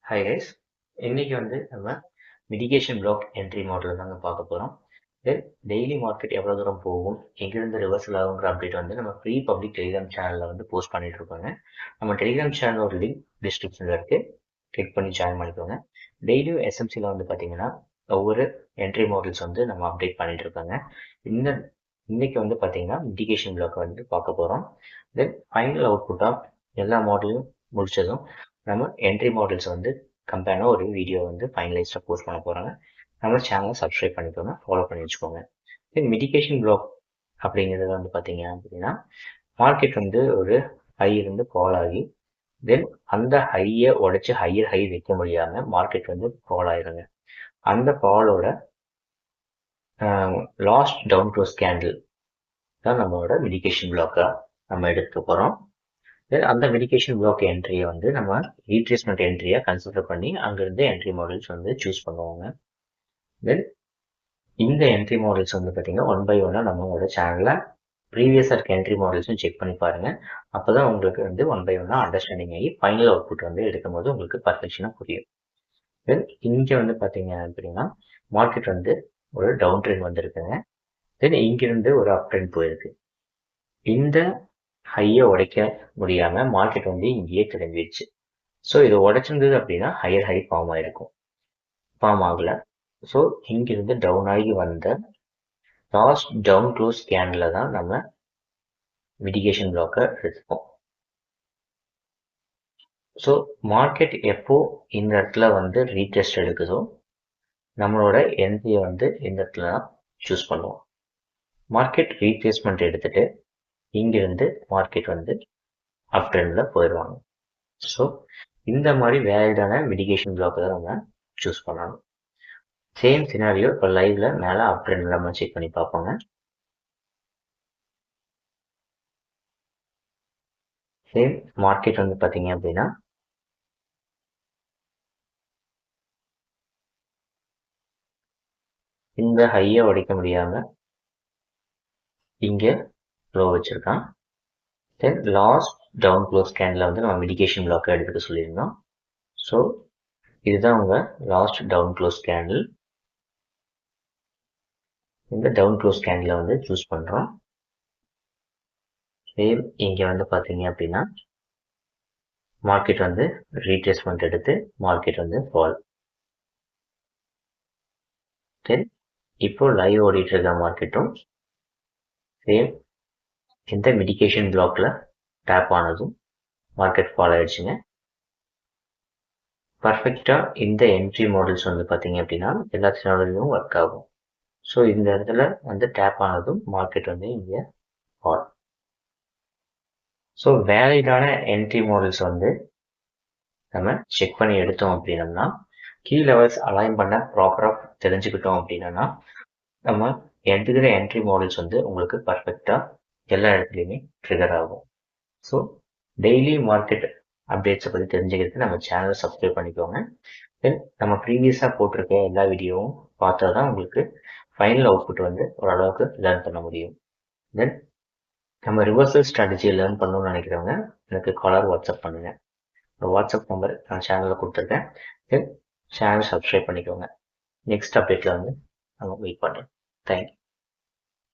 Hi guys, இன்னைக்கு நம்ம மிடிகேஷன் black entry model தாங்க பார்க்க போகிறோம். டெய்லி மார்க்கெட் எவ்வளோ தூரம் போகும், எங்கிருந்து ரிவர்சல் ஆகுங்கிற அப்டேட் நம்ம ப்ரீ பப்ளிக் டெலிகிராம் சேனலில் போஸ்ட் பண்ணிட்டு இருக்கோங்க. நம்ம டெலிகிராம் சேனலோட லிங்க் டிஸ்கிரிப்ஷனில் இருக்குது, கிளிக் பண்ணி ஜாயின் பண்ணிக்கோங்க. டெய்லியும் எஸ்எம்சியில் பார்த்தீங்கன்னா ஒவ்வொரு என்ட்ரி மாடல்ஸ் நம்ம அப்டேட் பண்ணிட்டு இருக்காங்க. இன்னைக்கு பார்த்தீங்கன்னா மிடிகேஷன் பிளாக் பார்க்க போகிறோம். ஃபைனல் அவுட்புட்டாக எல்லா மாடலும் முடிச்சதும் நம்ம என்ட்ரி மாடல்ஸ் கம்பேர்னா ஒரு வீடியோ ஃபைனலைஸ்டாக போஸ்ட் பண்ண போகிறாங்க. நம்ம சேனலை சப்ஸ்கிரைப் பண்ணிக்கோங்க, ஃபாலோ பண்ணி வச்சுக்கோங்க. தென் மிடிகேஷன் பிளாக் அப்படிங்கிறது பார்த்தீங்க அப்படின்னா மார்க்கெட் ஒரு ஹை ஃபால் ஆகி தென் அந்த ஹையை உடைச்சு ஹையர் ஹை வைக்க முடியாமல் மார்க்கெட் ஃபால் ஆயிருங்க. அந்த ஃபாலோட லாஸ்ட் டவுன் க்ளோஸ் கேண்டில் தான் நம்மளோட மிடிகேஷன் பிளாக்காக நம்ம எடுக்க போகிறோம். அந்த மிடிகேஷன் பிளாக் என்ட்ரியை நம்ம ரீட்ரேஸ்மெண்ட் என்ட்ரியா கன்சிடர் பண்ணி அங்கிருந்து என்ட்ரி மாடல்ஸ் சூஸ் பண்ணுவாங்க. தென் இந்த என்ட்ரி மாடல்ஸ் பார்த்தீங்கன்னா 1 by 1 நம்மளோட சேனல்ல ப்ரீவியஸாக இருக்க என்ட்ரி மாடல்ஸும் செக் பண்ணி பாருங்க. அப்போதான் உங்களுக்கு 1 by 1 அண்டர்ஸ்டாண்டிங் ஆகி ஃபைனல் அவுட்புட் எடுக்கும் போது உங்களுக்கு பர்ஃபெக்ஷனாக புரியும். தென் இங்கே பார்த்தீங்க அப்படின்னா மார்க்கெட் ஒரு டவுன் ட்ரெண்ட் வந்திருக்குங்க. தென் இங்கிருந்து ஒரு அப் ட்ரெண்ட் போயிருக்கு. இந்த ஹையை உடைக்க முடியாம மார்க்கெட் இங்கேயே கிளம்பிடுச்சு. ஸோ இதை உடைச்சிருந்தது அப்படின்னா ஹையர் ஹை ஃபார்ம் ஆயிருக்கும், ஃபார்ம் ஆகல. ஸோ இங்கிருந்து டவுன் ஆகி வந்த லாஸ்ட் டவுன் க்ளோஸ் கேண்டில் தான் நம்ம மிடிகேஷன் பிளாக்கை எடுத்துப்போம். ஸோ மார்க்கெட் எப்போ இந்த இடத்துல ரீடெஸ்ட் எடுக்குதோ நம்மளோட என்ட்ரியை இந்த இடத்துல தான் சூஸ் பண்ணுவோம். மார்க்கெட் ரீட்ரேஸ்மெண்ட் எடுத்துட்டு இங்கிருந்து மார்க்கெட் அப் ட்ரெண்ட்ல போயிடுவாங்க. ஸோ இந்த மாதிரி வேலிடான மிடிகேஷன் பிளாக் தான் நம்ம சூஸ் பண்ணணும். சேம் சினாரியோ இப்போ லைவ்ல மேலே அப் ட்ரெண்ட் நம்ம செக் பண்ணி பார்ப்போங்க. சேம் மார்க்கெட் பார்த்தீங்க அப்படின்னா இந்த ஹையை உடைக்க முடியாம இங்கே லோ வச்சிருக்கான். Then last down close candle நம்ம மிடிகேஷன் பிளாக்கை எடுத்துக்க சொல்லியிருந்தோம். ஸோ இதுதான் உங்க லாஸ்ட் டவுன் க்ளோஸ் கேண்டில். இந்த டவுன் க்ளோஸ் கேண்டில் சூஸ் பண்றோம். சேம் இங்க பார்த்தீங்க அப்படின்னா மார்க்கெட் ரீட்ரேஸ்மெண்ட் எடுத்து மார்க்கெட் ஃபால். தென் இப்போ லைவ் ஓடிட்டு இருக்க மார்க்கெட்டும் சேம் இந்த மிடிகேஷன் பிளாக்ல டேப் ஆனதும் மார்க்கெட் ஃபால் ஆயிடுச்சுங்க. பர்ஃபெக்டா இந்த என்ட்ரி மாடல்ஸ் பார்த்தீங்க அப்படின்னா எல்லா சேனல்லையும் ஒர்க் ஆகும். ஸோ இந்த இடத்துல டேப் ஆனதும் மார்க்கெட் இங்கே ஃபால். ஸோ வேலிடான என்ட்ரி மாடல்ஸ் நம்ம செக் பண்ணி எடுத்தோம் அப்படின்னம்னா கீ லெவல்ஸ் அலைன் பண்ண ப்ராப்பராக தெரிஞ்சுக்கிட்டோம் அப்படின்னா நம்ம எடுத்துக்கிற என்ட்ரி மாடல்ஸ் உங்களுக்கு பர்ஃபெக்டாக எல்லா இடத்துலையுமே ட்ரிகர் ஆகும். ஸோ டெய்லி மார்க்கெட் அப்டேட்ஸை பற்றி தெரிஞ்சுக்கிறதுக்கு நம்ம சேனலை சப்ஸ்கிரைப் பண்ணிக்கோங்க. தென் நம்ம ப்ரீவியஸாக போட்டிருக்க எல்லா வீடியோவும் பார்த்தா தான் உங்களுக்கு ஃபைனல் அவுட்புட் ஓரளவுக்கு லேர்ன் பண்ண முடியும். தென் நம்ம ரிவர்சல் ஸ்ட்ராட்டஜியை லேர்ன் பண்ணணும்னு நினைக்கிறவங்க எனக்கு காலர் வாட்ஸ்அப் பண்ணுங்க. ஒரு வாட்ஸ்அப் நம்பர் நான் சேனலில் கொடுத்துருக்கேன். தென் சேனல் சப்ஸ்கிரைப் பண்ணிக்கோங்க. நெக்ஸ்ட் அப்டேட்டில் நம்ம வெயிட் பண்ணுறோம். தேங்க்யூ.